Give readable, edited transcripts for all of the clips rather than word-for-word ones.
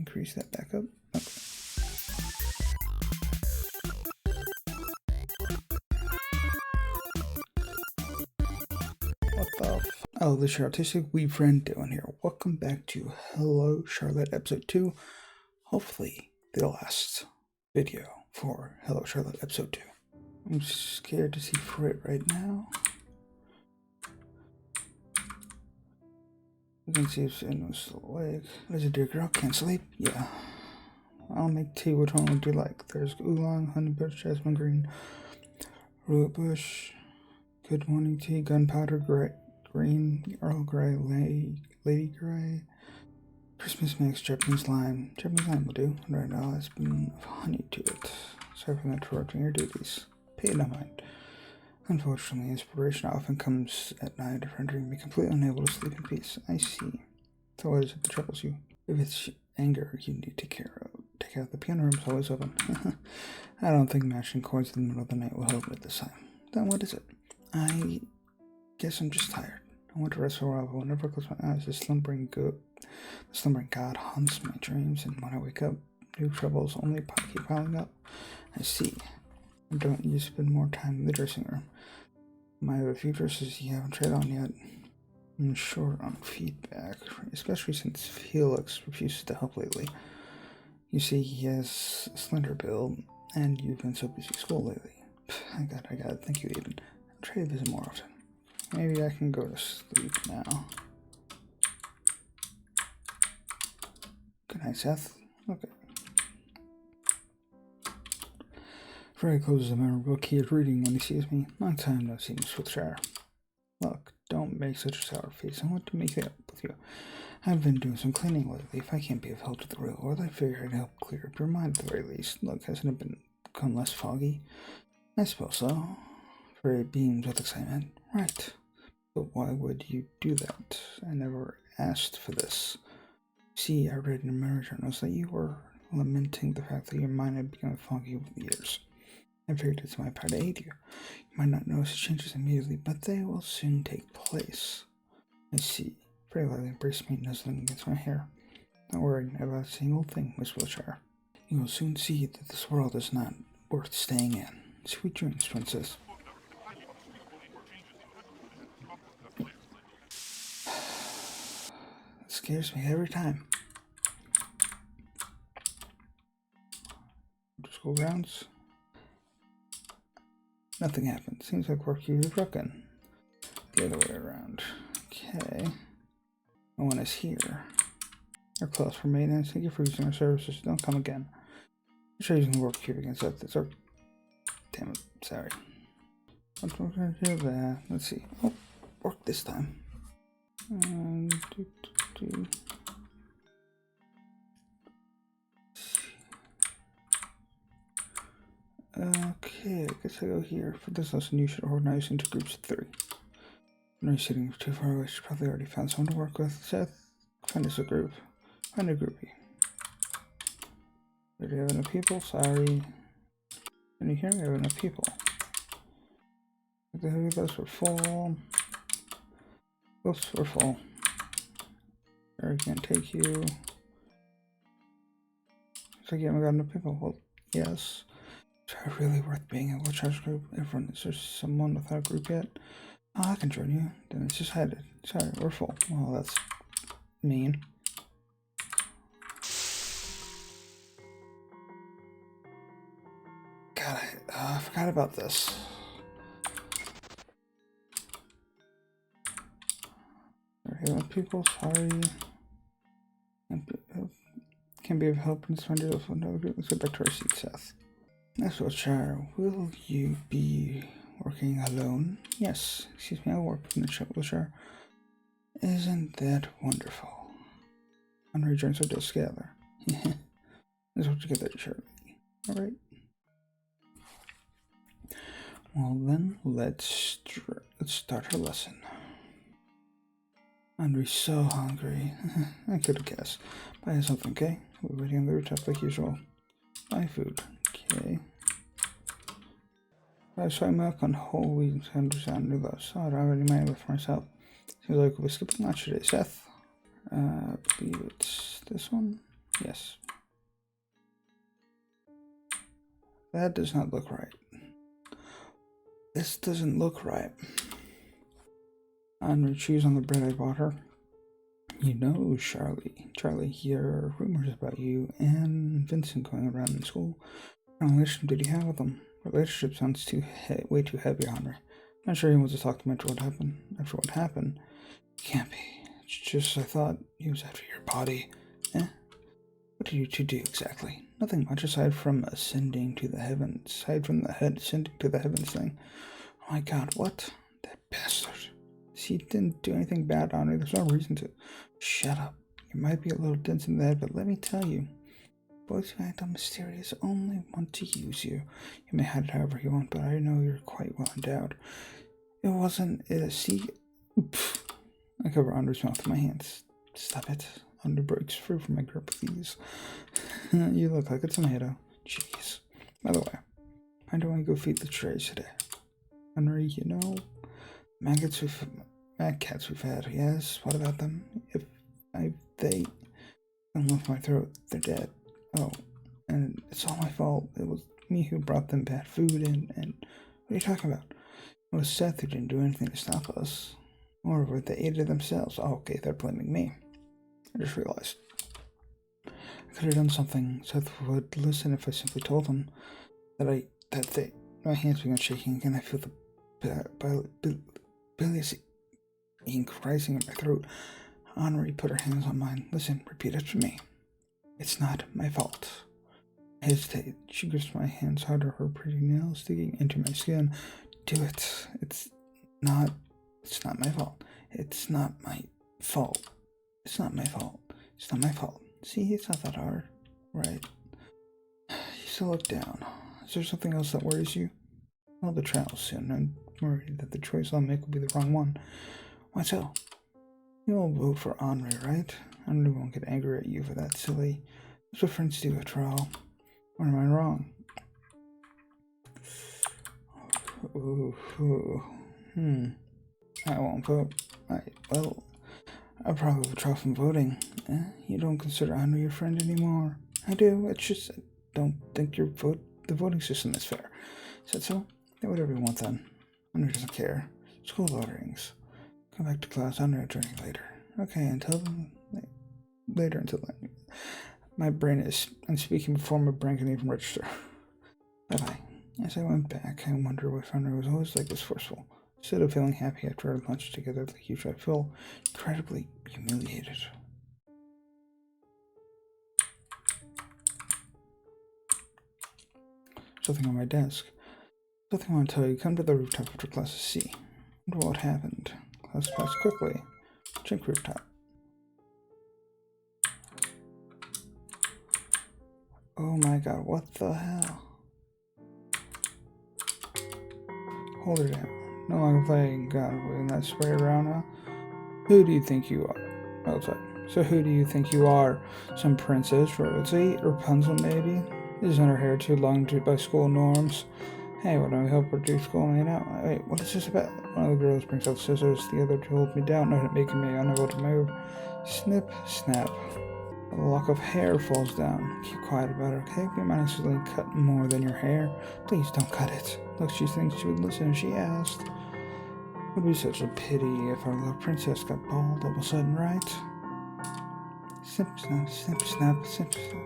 increase that back up. Okay. What the Oh, this is your Artistic Weed friend Dylan here. Welcome back to Hello Charlotte episode 2. Hopefully the last video for Hello Charlotte episode 2. I'm scared to see Frit right now. You can see if anyone's still awake. There's a dear girl, can't sleep? Yeah. I'll make tea. Which one would you like? There's oolong, honeybush, jasmine green, root bush, good morning tea, gunpowder green, Earl Grey, Lady Grey, Christmas mix, Japanese lime. Japanese lime will do. Right now, a spoon of honey to it. Sorry for interrupting your duties. Pay no mind. Unfortunately, inspiration often comes at night, rendering me completely unable to sleep in peace. I see. So what is it that troubles you? If it's anger you need to take care of, the piano room's always open. I don't think mashing chords in the middle of the night will help me this time. Then what is it? I guess I'm just tired. I want to rest for a while, but whenever I close my eyes, the slumbering God haunts my dreams, and when I wake up, new troubles only keep piling up. I see. Don't you spend more time in the dressing room? Might have a few dresses you haven't tried on yet. I'm short on feedback, especially since Felix refuses to help lately. You see, he has a slender build, and you've been so busy school lately. I got it. Thank you, Aiden. I'll try to visit more often. Maybe I can go to sleep now. Good night, Seth. Okay. Freddy closes the memory book he is reading when he sees me. Long time no see, Miss Wiltshire. Look, don't make such a sour face. I want to make it up with you. I've been doing some cleaning lately. If I can't be of help to the real world, I figure I'd help clear up your mind at the very least. Look, hasn't it become less foggy? I suppose so. Freddy beams with excitement. Right. But why would you do that? I never asked for this. See, I read in memory journals that you were lamenting the fact that your mind had become foggy over the years. I figured it's my part to aid you. You might not notice the changes immediately, but they will soon take place. I see. Very lightly embrace me, nuzzling against my hair. Not worried about a single thing, Miss Wiltshire. You will soon see that this world is not worth staying in. Sweet dreams, princess. It scares me every time. School grounds. Nothing happened. Seems like work you was broken. The other way around. Okay. No one is here. They're closed for maintenance. Thank you for using our services. Don't come again. I'm sure using the work cube against that. That's our... Damn it. Sorry. I'm going to do that. Let's see. Oh, work this time. Okay, I guess I go here. For this lesson, you should organize into groups of 3. When you're sitting too far away, you probably already found someone to work with. Seth, find us a group. Find a groupie. Do you have enough people? Sorry. Can you hear me? I have enough people. Those were full. Those were full. I can't take you. So you haven't got enough people. Well, yes. Is it really worth being in a charge group? Is there someone without a group yet? Oh, I can join you. Then it's decided. Sorry, we're full. Well, that's mean. God, I forgot about this. There people, sorry. Can't be of help in this one. Let's go back to our seat, Seth. That's what, Char. Will you be working alone? Yes. Excuse me, I'll work from the shop with Char. Isn't that wonderful? And rejoins our desk together. That's what you get that shirt. Alright. Well then, let's start our lesson. Andre's so hungry. I could have guessed. Buy something, okay? We're waiting on the rooftop like usual. Buy food. Okay. Buy soy milk on whole wheat and noodles. Oh, I already made it for myself. Seems like we'll be skipping lunch today, Seth. I believe it's this one. Yes. That does not look right. This doesn't look right. Henry chews on the bread I bought her. You know, Charlie, here are rumors about you and Vincent going around in school. What relationship did you have with them? Relationship sounds way too heavy, Henry. Not sure he wants to talk to me after what happened. Can't be. It's just I thought he was after your body. What did you two do exactly? Nothing much aside from ascending to the heavens. Ascending to the heavens thing. Oh my god, what? That bastard. He didn't do anything bad, Henry. There's no reason to. Shut up. You might be a little dense in the head, but let me tell you. Boys who act mysterious only want to use you. You may hide it however you want, but I know you're quite well endowed. It wasn't it a secret. I cover Andre's mouth with my hands. Stop it. Andre breaks free from my grip, please. You look like a tomato. Jeez. By the way, I don't want to go feed the trays today. Henry, you know, mad cats we've had, yes? What about them? They don't lift my throat, they're dead. Oh, and it's all my fault. It was me who brought them bad food and what are you talking about? It was Seth who didn't do anything to stop us. Or were they ate it themselves? Oh, okay, they're blaming me. I just realized. I could have done something. Seth would listen if I simply told him that my hands began shaking and I feel the bilious ink rising in my throat. Henri put her hands on mine. Listen, repeat it to me. It's not my fault. I hesitate. She grips my hands harder, her pretty nails digging into my skin. Do it. It's not my fault. It's not my fault. It's not my fault. It's not my fault. See, it's not that hard. Right. You still look down. Is there something else that worries you? Well, the trial soon. I'm worried that the choice I'll make will be the wrong one. Why so? You'll vote for Henri, right? Henri won't get angry at you for that silly. That's what friends do after all. Or am I wrong? I won't vote. I'll probably withdraw from voting. You don't consider Henri your friend anymore. I do. It's just I don't think the voting system is fair. Said so? Yeah, whatever you want then. Henri doesn't care. School voterings. Come back to class. Henri returning later. Okay, until then. My brain is unspeaking before my brain can even register. Bye-bye. As I went back, I wonder if Henri was always like this forceful. Instead of feeling happy after our lunch together like usual, I feel incredibly humiliated. Something on my desk. Something I want to tell you. Come to the rooftop after class to see. Wonder what happened. Class passed quickly. Check rooftop. Oh my god, what the hell? Hold her down. No longer playing God with that spray around now. Who do you think you are? Oh, sorry. So who do you think you are? Some princess, royalty, Rapunzel maybe? Isn't her hair too long by school norms? Hey, why don't we help her do school made out? Wait, what is this about? One of the girls brings out scissors, the other to hold me down, making me unable to move. Snip, snap. A lock of hair falls down. Keep quiet about it, okay? We might accidentally cut more than your hair. Please don't cut it. Look, she thinks she would listen if she asked. It would be such a pity if our little princess got bald all of a sudden, right? Snip, snap, snip, snap, snip, snap.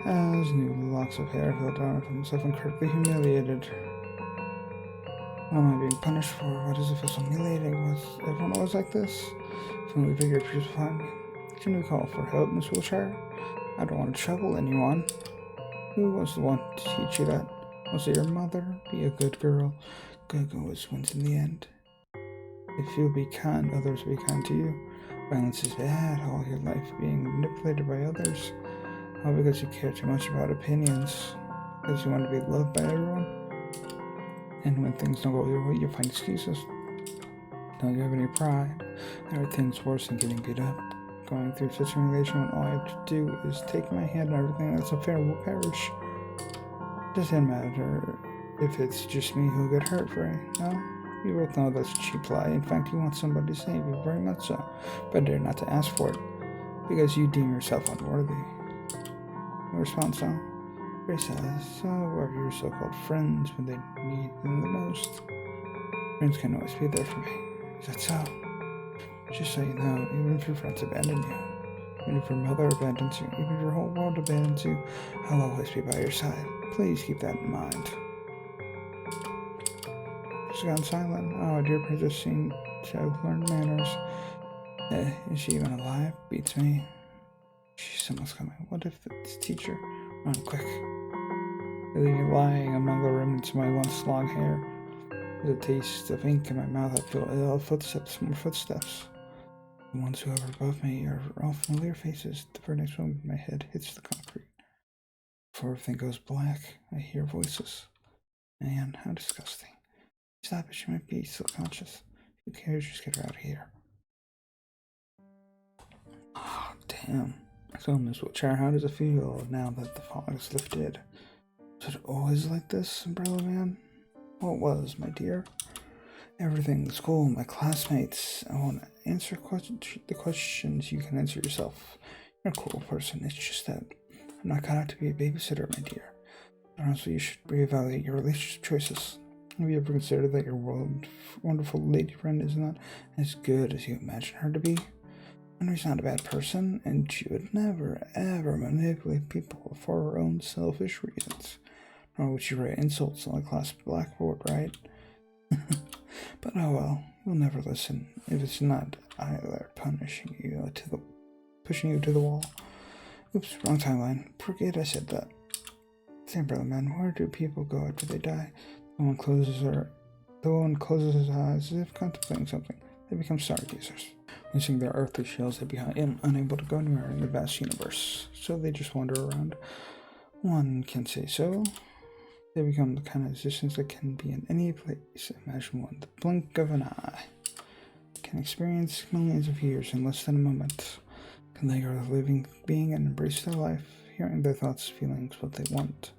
As new locks of hair fell down from himself, incredibly humiliated. What am I being punished for? Why does it feel so humiliating? Was everyone always like this? If only figured crucifying me. Can we call for help, Miss Wilshire? I don't want to trouble anyone. Who was the one to teach you that? Was it your mother? Be a good girl. Good always wins in the end. If you'll be kind, others will be kind to you. Violence is bad. All your life being manipulated by others. All because you care too much about opinions. Because you want to be loved by everyone. And when things don't go your way, you find excuses. Don't you have any pride? There are things worse than getting beat up. Going through such humiliation when all I have to do is take my hand and everything that's unfair will perish. Doesn't matter if it's just me who'll get hurt, Frey. No? We both know that's a cheap lie. In fact, you want somebody to save you, very much so. But dare not to ask for it. because you deem yourself unworthy. The response now, Grace says, so where are your so-called friends when they need them the most? Friends can always be there for me. Is that so? Just so you know, even if your friends abandon you, even if your mother abandons you, even if your whole world abandons you, I'll always be by your side. Please keep that in mind. She's gone silent. Oh, dear princess seemed to have learned manners. Is she even alive? Beats me. Someone's coming. What if it's teacher? Run quick. They leave me lying among the remnants of my once long hair. With a taste of ink in my mouth, I feel ill. Footsteps, more footsteps. The ones who hover above me are all familiar faces. The very next moment, my head hits the concrete. Before everything goes black, I hear voices. Man, how disgusting. Stop it, she might be still conscious. Who cares? Just get her out of here. Oh, damn. So, Miss Witcher, how does it feel now that the fog is lifted? Was it always like this, Umbrella Man? Well, it was, my dear. Everything, the school, my classmates. I won't answer the questions you can answer yourself. You're a cool person. It's just that I'm not cut out to be a babysitter, my dear. And also, you should reevaluate your relationship choices. Have you ever considered that your wonderful lady friend is not as good as you imagine her to be? Henry's not a bad person, and she would never, ever manipulate people for her own selfish reasons. Nor would she write insults on the class blackboard, right? But oh well, you'll never listen if it's not either pushing you to the wall. Oops, wrong timeline. Forget I said that. The Umbrella Man, where do people go after they die? The one closes his eyes as if contemplating something. They become stargazers. Using their earthly shells, they become unable to go anywhere in the vast universe, so they just wander around. One can say so. They become the kind of existence that can be in any place. Imagine one, the blink of an eye. Can experience millions of years in less than a moment. Can linger with a living being and embrace their life, hearing their thoughts, feelings, what they want.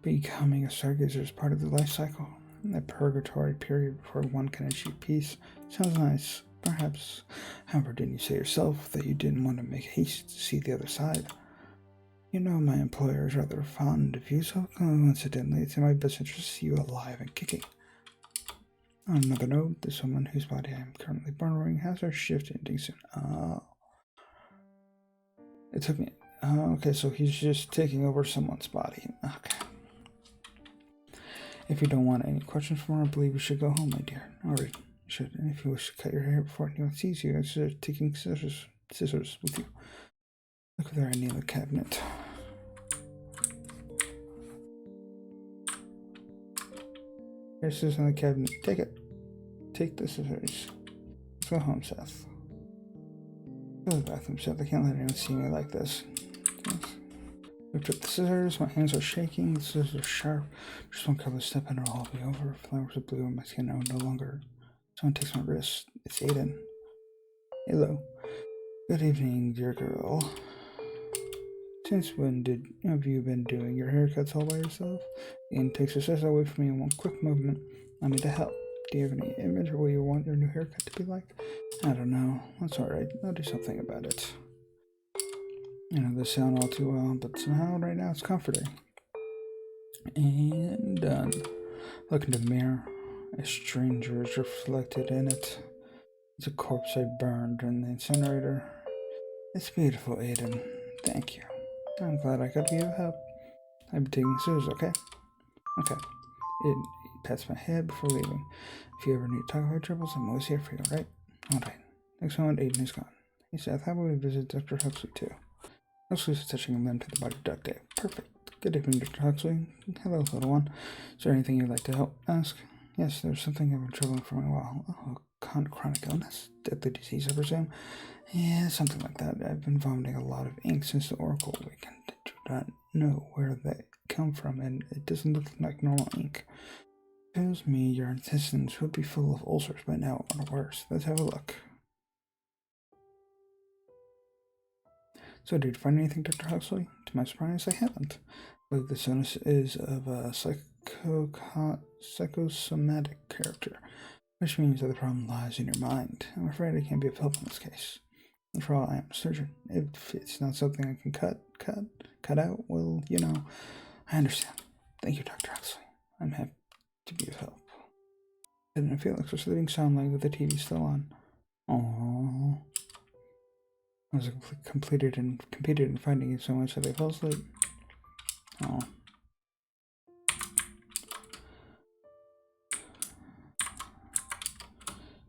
Becoming a stargazer is part of the life cycle. A purgatory period before one can achieve peace. Sounds nice. Perhaps. However, didn't you say yourself that you didn't want to make haste to see the other side? You know my employer is rather fond of you, so coincidentally it's in my best interest to see you alive and kicking. On another note, this woman whose body I am currently borrowing has her shift ending soon. Oh. It took me... Oh, okay, so he's just taking over someone's body. Okay. If you don't want any questions from her, I believe you should go home, my dear. Alright. Should, and if you wish to cut your hair before anyone sees you, consider taking scissors with you. Look if there are any in the cabinet. Here's scissors in the cabinet. Take it. Take the scissors. Let's go home, Seth. Go to the bathroom, Seth. I can't let anyone see me like this. Lift up the scissors. My hands are shaking. The scissors are sharp. Just one careless step and it'll all be over. Flowers of blue on my skin are no longer. Someone takes my wrist. It's Aiden. Hello. Good evening, dear girl. Since when have you been doing your haircuts all by yourself? Aiden takes her scissors away from me in one quick movement. I'm here to help. Do you have any image of what you want your new haircut to be like? I don't know. That's alright. I'll do something about it. I know this sound all too well, but somehow right now it's comforting. And done. Look into the mirror. A stranger is reflected in it. It's a corpse I burned in the incinerator. It's beautiful, Aiden. Thank you. I'm glad I could be of help. I'll be taking scissors, okay? Okay. It pats my head before leaving. If you ever need to talk about troubles, I'm always here for you, alright? Alright. Next moment, Aiden is gone. Hey Seth, how about we visit Dr. Huxley too? Huxley's touching a limb to the body of Duck Dave. Perfect. Good evening, Dr. Huxley. Hello, little one. Is there anything you'd like to ask? Yes, there's something I've been troubling for a while. Oh, chronic illness? Deadly disease, I presume? Yeah, something like that. I've been vomiting a lot of ink since the Oracle weekend. I do not know where they come from, and it doesn't look like normal ink. Tells me your intestines would be full of ulcers by now, or worse. Let's have a look. So, did you find anything, Dr. Huxley? To my surprise, I haven't. I believe this illness is of a psychosomatic character, which means that the problem lies in your mind. I'm afraid I can't be of help in this case. After all, I am a surgeon. If it's not something I can cut out, well, you know, I understand. Thank you, Dr. Huxley. I'm happy to be of help. Ed and Felix were sleeping soundly with the TV still on. Aww. I was competed in finding you so much that they fell asleep. Oh.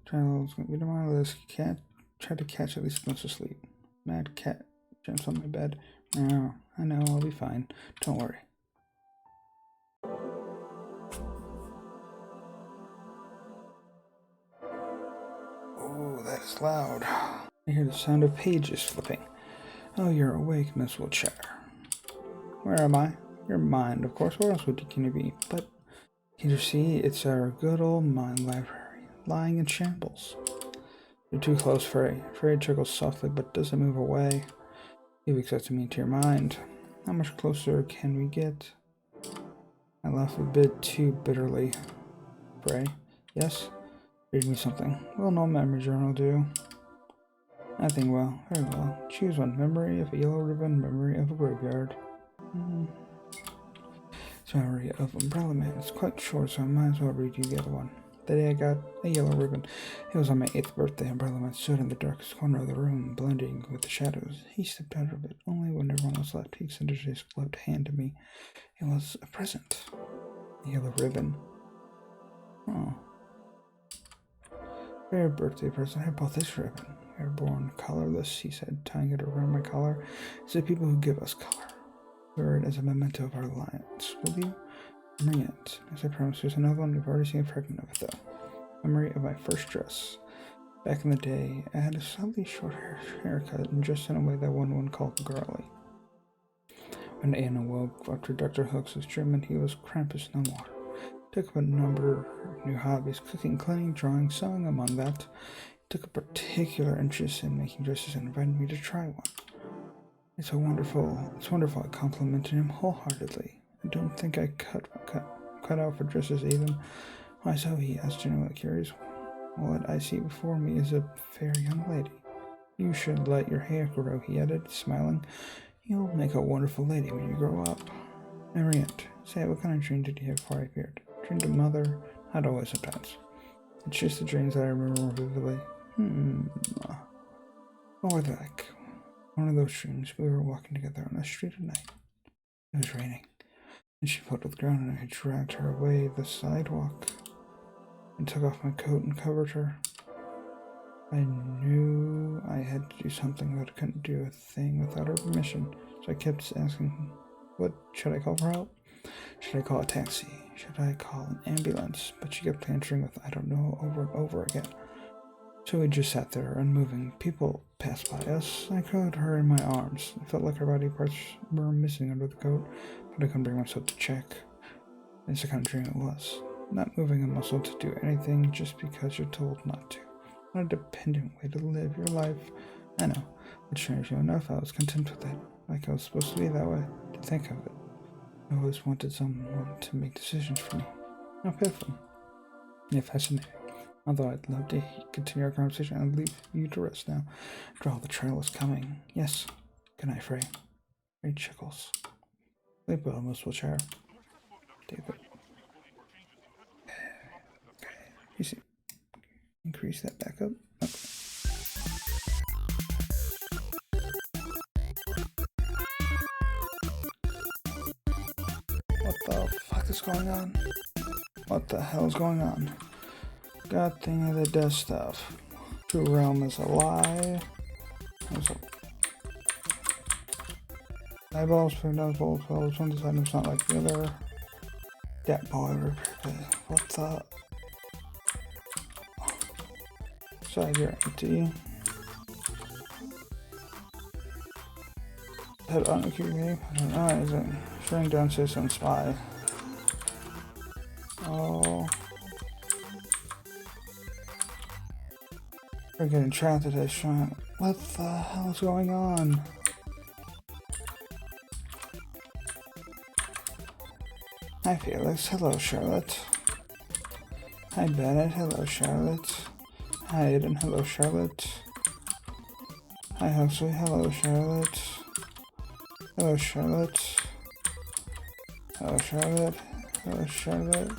Trial's gonna be tomorrow. This cat tried to catch at least most asleep. Mad cat jumps on my bed. No, I know, I'll be fine. Don't worry. Oh, that is loud. I hear the sound of pages flipping. Oh, you're awake, Miss Woodshire. Where am I? Your mind, of course. Where else would you be? But, can you see, it's our good old mind library, lying in shambles. You're too close, Frey. Frey chuckles softly, but doesn't move away. You've accepted me into your mind. How much closer can we get? I laugh a bit too bitterly. Frey? Yes? Read me something. Well, no memory journal, do. Nothing well. Very well. Choose one. Memory of a yellow ribbon, memory of a graveyard. It's memory of Umbrella Man. It's quite short, so I might as well read you the other one. The day I got a yellow ribbon. It was on my 8th birthday. Umbrella Man stood in the darkest corner of the room, blending with the shadows. He stepped out of it. Only when everyone was left, he extended his gloved hand to me. It was a present. A yellow ribbon. Oh. Fair birthday present. I bought this ribbon. We are born colorless, he said, tying it around my collar. It's the people who give us color. Wear it as a memento of our alliance. Will you? Memory it. As I promised, there's another one. We've already seen a fragment of it, though. Memory of my first dress. Back in the day, I had a slightly short haircut and dressed in a way that one would call girly. When Anna woke after Dr. Huxley's treatment, he was Krampus no more. Took up a number of new hobbies: cooking, cleaning, drawing, sewing. Among that, he took a particular interest in making dresses and invited me to try one. It's wonderful. I complimented him wholeheartedly. I don't think I cut out for dresses even. Why so? He asked, genuinely curious. What I see before me is a fair young lady. You should let your hair grow, he added, smiling. You'll make a wonderful lady when you grow up. Mariette, say, what kind of dream did you have before I appeared? Dreamed of mother? Not always, sometimes. It's just the dreams that I remember more vividly. Or like one of those dreams, we were walking together on the street at night. It was raining, and she fell to the ground, and I dragged her away the sidewalk and took off my coat and covered her. I knew I had to do something, but I couldn't do a thing without her permission, so I kept asking, what should I call for help? Should I call a taxi? Should I call an ambulance? But she kept answering with, I don't know, over and over again. So we just sat there, unmoving. People passed by us. I caught her in my arms. It felt like her body parts were missing under the coat, but I couldn't bring myself to check. It's the kind of dream it was. Not moving a muscle to do anything just because you're told not to. Not a dependent way to live your life. I know, but strangely enough, I was content with it. Like I was supposed to be that way, to think of it. I always wanted someone to make decisions for me. How pitiful. Yeah, fascinating. Although I'd love to continue our conversation, I'll leave you to rest now. After all, the trail is coming. Yes. Good night, Frey. Frey chuckles. Sleep well, Miss Wiltshire. David. Okay. You see. Increase that back up. Okay. What the fuck is going on? What the hell is going on? God thing that does stuff. True realm is a lie. Eyeballs, eyeballs, well, one design is not like the other. That boy, what the? Side, you're empty. Head on the QB. I don't know, is it? Shrink down system spy. Oh. We're getting trapped at this shot. What the hell is going on? Hi Felix, hello Charlotte. Hi Bennett, hello Charlotte. Hi Aiden, hello Charlotte. Hi, Huxley. Hello, Charlotte. Hello, Charlotte. Hello, Charlotte. Hello, Charlotte.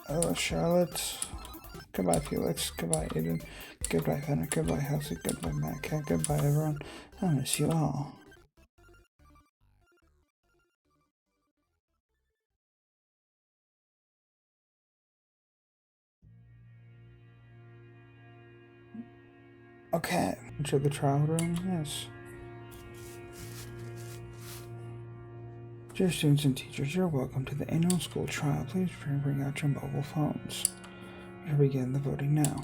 Hello, Charlotte. Goodbye, Felix. Goodbye, Aiden. Goodbye, Fenner. Goodbye, Huxley. Goodbye, Matt Cat. Goodbye, everyone. I miss you all. Okay. Enter the trial room. Yes. Dear students and teachers, you're welcome to the annual school trial. Please bring out your mobile phones. We shall begin the voting now.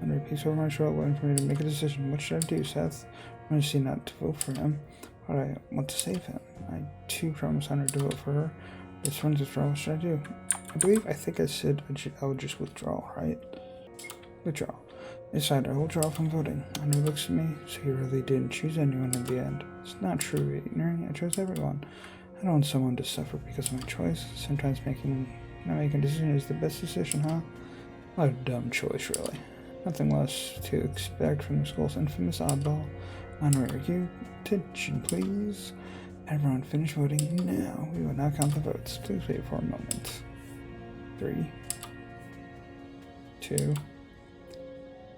And repeats over my shoulder, waiting for me to make a decision. What should I do, Seth? I'm going to see not to vote for him, but I want to save him. I too promised Hunter to vote for her. This one's withdrawal. What should I do? I think I said I would just withdraw, right? Withdraw. Decided I will withdraw from voting. Hunter looks at me, so he really didn't choose anyone in the end. It's not true, ignorant. I chose everyone. I don't want someone to suffer because of my choice. Sometimes not making a decision is the best decision, huh? What a dumb choice, really. Nothing less to expect from the school's infamous oddball. Honorary you. Attention, please. Everyone finish voting now. We will now count the votes. Please wait for a moment. 3, 2,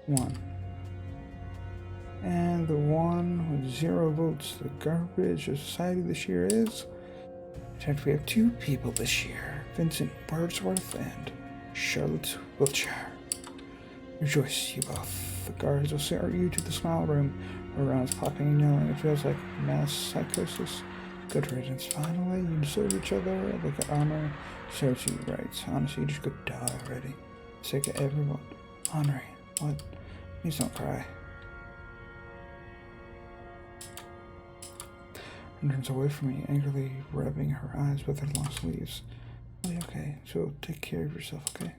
1. And the one with 0 votes, the garbage of society this year is... In fact, we have 2 people this year. Vincent Wordsworth and Charlotte Wiltshire. Rejoice, you both. The guards will send you to the smile room, where everyone's clapping and yelling. It feels like mass psychosis. Good riddance. Finally, you deserve each other. Look at Honor. Serves you right. Honestly, you just go die already. Sick of everyone. Honor. What? Please don't cry. And turns away from me, angrily rubbing her eyes with her long sleeves. Okay, so take care of yourself, okay?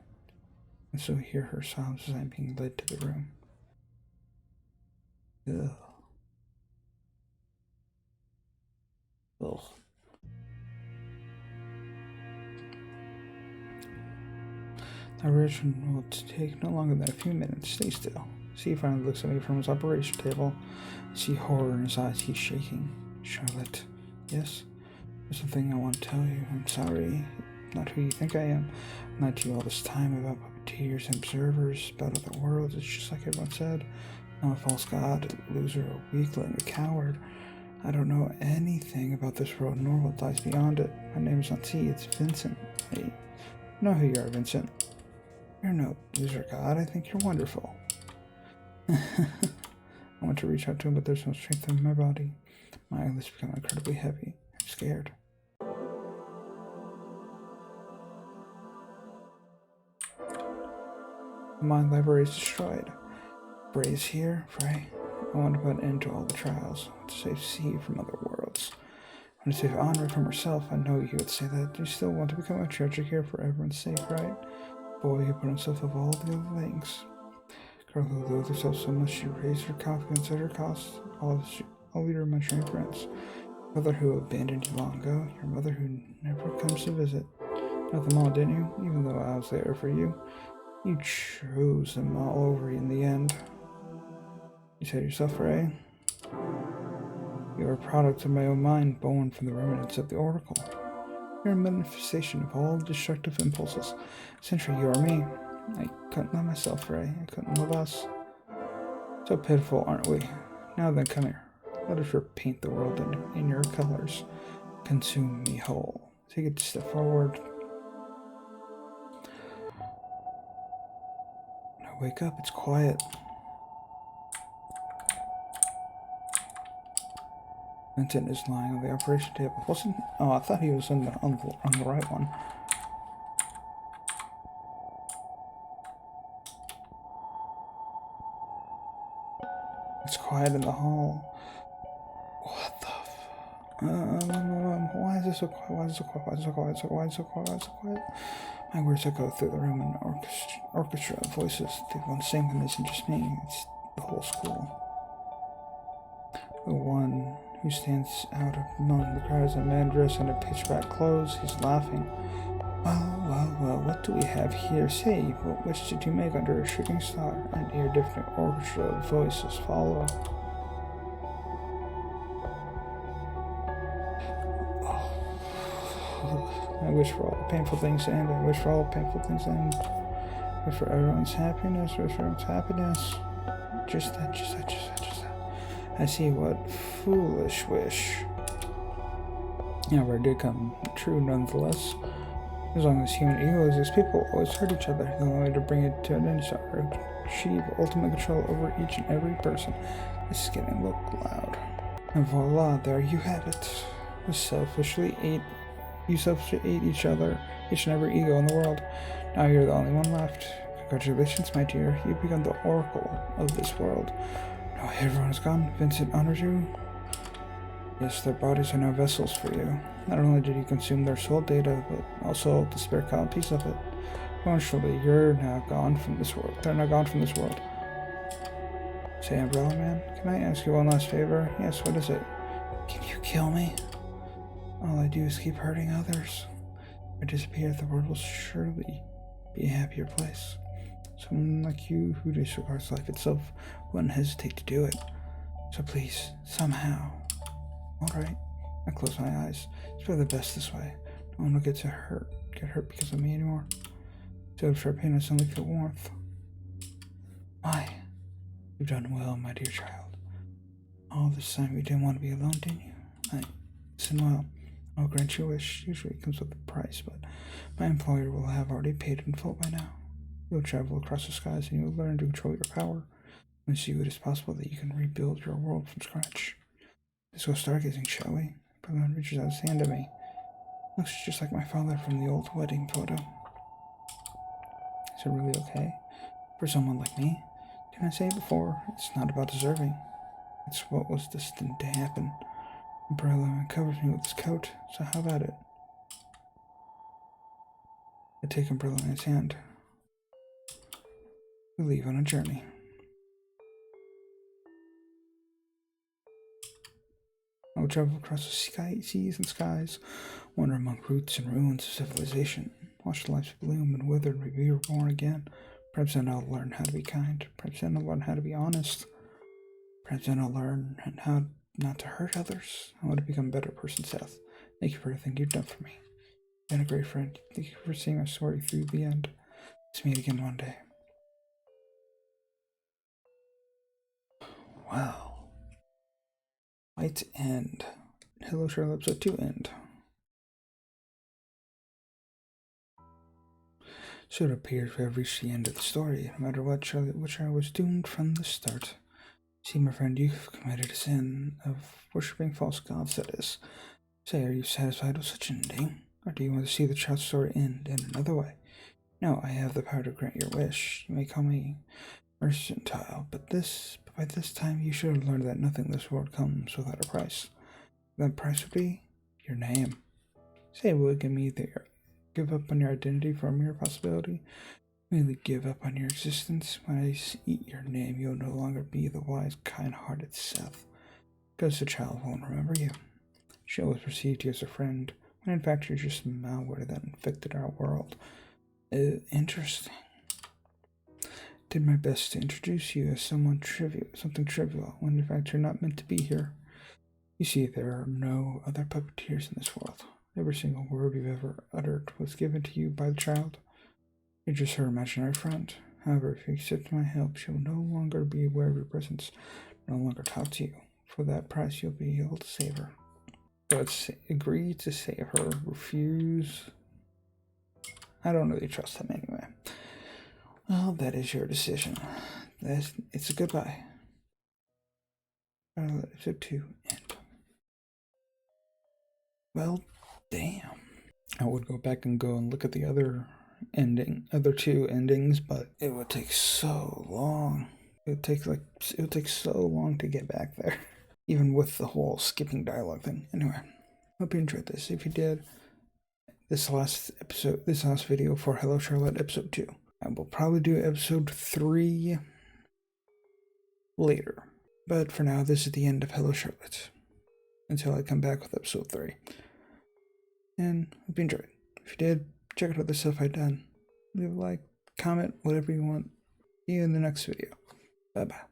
And so I hear her sobs as I'm being led to the room. Ugh. Ugh. The operation will take no longer than a few minutes. Stay still. See finally looks at me from his operation table. See horror in his eyes. He's shaking. Charlotte. Yes? There's something I want to tell you. I'm sorry. Not who you think I am. I lied to you all this time about puppeteers and observers, about other worlds. It's just like everyone said. I'm a false god, a loser, a weakling, a coward. I don't know anything about this world nor what lies beyond it. My name is not T, it's Vincent. Hey, I know who you are, Vincent. You're no loser god. I think you're wonderful. I want to reach out to him, but there's no strength in my body. My eyelids become incredibly heavy. I'm scared. The mind library is destroyed. Bray's here, Frey. I want to put an end to all the trials. I want to save C from other worlds. I want to save Honor from herself. I know you would say that. You still want to become a treasure here for everyone's sake, right? Boy who put himself above all the other things. Girl who loathed herself so much she raised her confidence at her cost. All your mushroom friends. Mother who abandoned you long ago. Your mother who never comes to visit. Left them all, didn't you? Even though I was there for you. You chose them all over in the end. You said yourself, Ray. You are a product of my own mind, born from the remnants of the Oracle. You're a manifestation of all destructive impulses. Essentially, you are me. I couldn't love myself, Ray. I couldn't love us. So pitiful, aren't we? Now then, come here. Let us repaint the world in your colors. Consume me whole. Take a step forward. Now wake up, it's quiet. Vincent is lying on the operation table. Wasn't? Oh, I thought he was on the right one. It's quiet in the hall. What the why is it so quiet? Why is it so quiet? Why is it so quiet? Why is it so quiet? Why is it so quiet? My words echo through the room in orchestra voices. They won't sing them, isn't just me. It's the whole school. The one who stands out among the crowd is a man dressed in a pitch black clothes. He's laughing. Well, what do we have here? Say, what wish did you make under a shooting star? And your different orchestra of voices follow. I wish for all the painful things to end. I wish for all the painful things to end. I wish for everyone's happiness. I wish for everyone's happiness. Just that. I see, what foolish wish. However, it did come true nonetheless. As long as human ego exists, people always hurt each other. The only way to bring it to an end is to achieve ultimate control over each and every person. This is getting a little loud. And voila, there you have it. You selfishly ate each other, each and every ego in the world. Now you're the only one left. Congratulations, my dear. You've become the oracle of this world. Now everyone is gone. Vincent honors you. Yes, their bodies are now vessels for you. Not only did you consume their soul data, but also the spare piece of it. Eventually, you're now gone from this world. They're now gone from this world. Say, Umbrella Man, can I ask you one last favor? Yes, what is it? Can you kill me? All I do is keep hurting others. If I disappear, the world will surely be a happier place. Someone like you who disregards life itself wouldn't hesitate to do it. So please, somehow. Alright, I close my eyes. It's for the best this way. No one will get hurt because of me anymore. Instead of sharp pain, I suddenly feel warmth. Why? You've done well, my dear child. All this time you didn't want to be alone, didn't you? Listen well. I'll grant your wish. Usually it comes with a price, but my employer will have already paid in full by now. You'll travel across the skies and you'll learn to control your power and see what is possible that you can rebuild your world from scratch. Let's go stargazing, shall we? Berlin reaches out his hand at me. Looks just like my father from the old wedding photo. Is it really okay? For someone like me? Didn't I say it before? It's not about deserving. It's what was destined to happen. Berlin covers me with his coat, so how about it? I take Berlin's hand. We leave on a journey. I will travel across the seas and skies, wander among roots and ruins of civilization, watch the lives bloom and wither and be reborn again. Perhaps then I'll learn how to be kind. Perhaps then I'll learn how to be honest. Perhaps then I'll learn how not to hurt others. I want to become a better person, Seth. Thank you for everything you've done for me. You've been a great friend. Thank you for seeing my story through the end. Let's meet again one day. Wow. Lights end. Hello, Charlotte, episode 2 end. So it appears we have reached the end of the story. No matter what, Charlotte was doomed from the start. See, my friend, you've committed a sin of worshipping false gods, that is. Say, are you satisfied with such an ending? Or do you want to see the child's story end in another way? No, I have the power to grant your wish. You may call me mercantile, but by this time you should have learned that nothing in this world comes without a price. That price would be your name. Say, will it give up on your identity for a mere possibility? Merely give up on your existence. When I eat your name, you'll no longer be the wise, kind-hearted Seth. Because the child won't remember you. She always perceived you as a friend, when in fact you're just malware that infected our world. Interesting. Did my best to introduce you as something trivial, when in fact you're not meant to be here. You see, there are no other puppeteers in this world. Every single word you've ever uttered was given to you by the child. You're just her imaginary friend. However, if you accept my help, she'll no longer be aware of your presence, no longer talk to you. For that price, you'll be able to save her. So let's agree to save her, refuse. I don't really trust him anyway. Well, that is your decision. It's a goodbye. Episode 2 end. Well, damn. I would go back and look at the other two endings, but it would take so long. It would take so long to get back there, even with the whole skipping dialogue thing. Anyway, hope you enjoyed this. If you did, this last video for Hello Charlotte episode 2. I will probably do episode 3 later. But for now, this is the end of Hello Charlotte. Until I come back with episode 3. And hope you enjoyed. If you did, check out other stuff I've done. Leave a like, comment, whatever you want. See you in the next video. Bye bye.